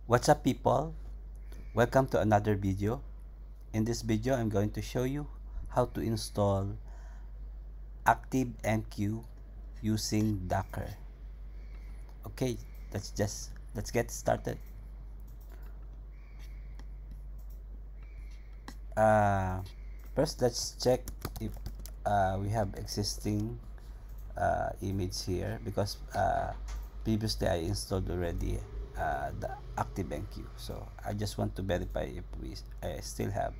What's up, people? Welcome to another video. In this video, I'm going to show you how to install ActiveMQ using Docker. Okay, let's get started. Uh, First, let's check if we have existing image here, because previously I installed already the ActiveMQ. So I just want to verify if I still have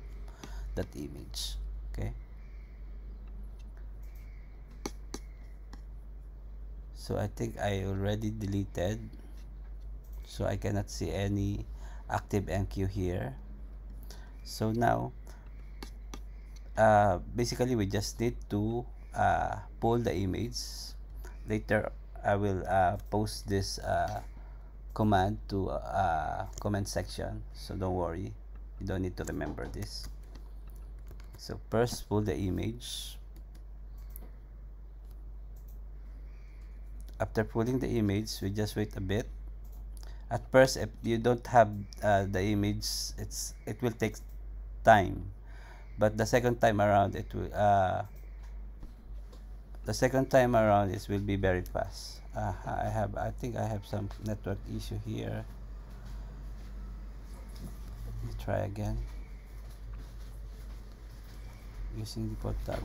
that image. Okay, so I think I already deleted, so I cannot see any ActiveMQ here. So now basically we just need to pull the image. Later I will post this command to comment section, so don't worry, you don't need to remember this. So first, pull the image. After pulling the image, we just wait a bit. At first, if you don't have the image, it will take time, but the second time around it will be very fast. I think I have some network issue here. Let me try again. Using the portal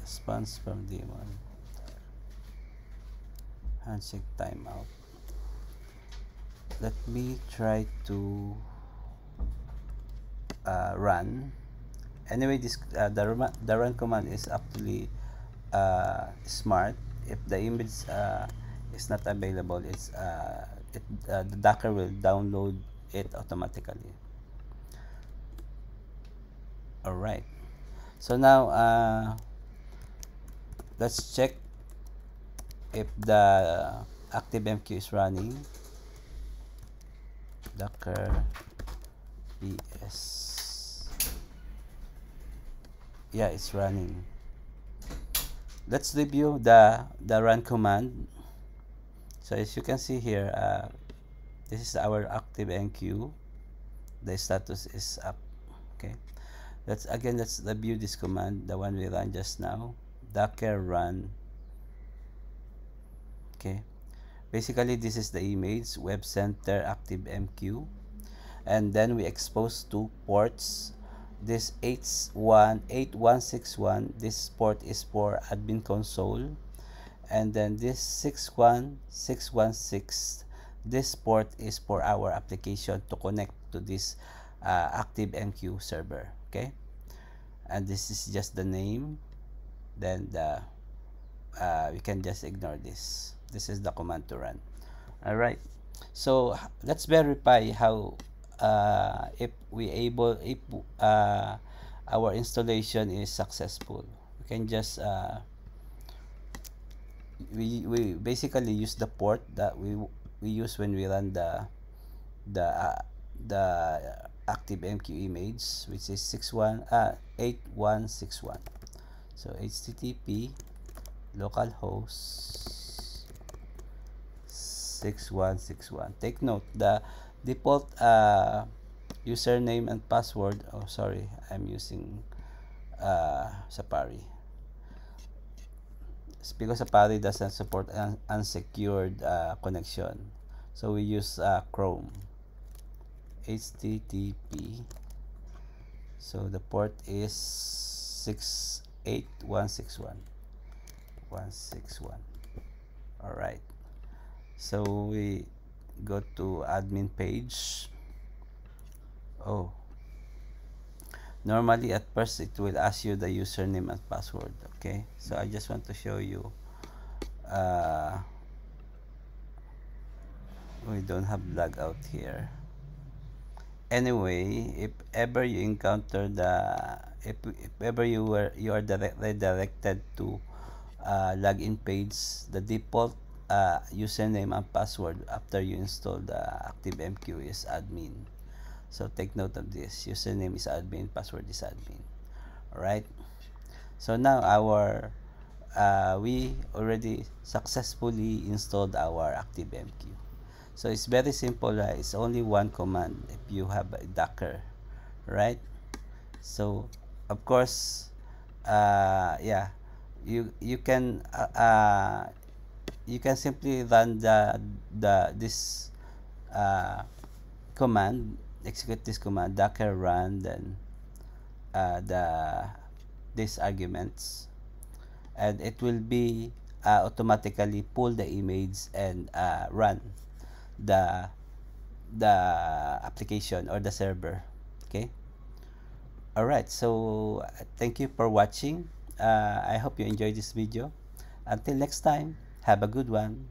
response from daemon. Handshake timeout. Let me try to run. Anyway, this the run command is actually smart. If the image is not available, the Docker will download it automatically. Alright, so now let's check if the ActiveMQ is running. Docker vs, yeah, it's running. Let's review the run command. So as you can see here, this is our ActiveMQ. The status is up. Okay, let's review this command, the one we ran just now. Docker run. Okay, basically this is the image, web center ActiveMQ, and then we expose two ports. This 8161, this port is for admin console, and then this 61616, this port is for our application to connect to this ActiveMQ server. Okay, and this is just the name. Then we can just ignore this. This is the command to run. All right, so let's verify how if our installation is successful. We can just we basically use the port that we use when we run the ActiveMQ image, which is 8161. So HTTP localhost 6161. Take note, the default username and password, oh sorry, I'm using Safari. It's because Safari doesn't support unsecured connection, so we use Chrome. HTTP, so the port is 68161. All right, so we go to admin page. Oh, normally at first it will ask you the username and password. Okay, so I just want to show you we don't have logout here. Anyway, if ever you encounter if ever you are redirected to login page, the default username and password after you install the ActiveMQ is admin. So take note of this. Username is admin, password is admin. Alright, so now we already successfully installed our ActiveMQ. So it's very simple. It's only one command if you have a Docker, right? So of course, yeah, you can you can simply run the this uh, command, execute this command, docker run, then the these arguments, and it will be automatically pull the image and run the the application or the server. Okay. All right, so thank you for watching. I hope you enjoyed this video. Until next time, have a good one.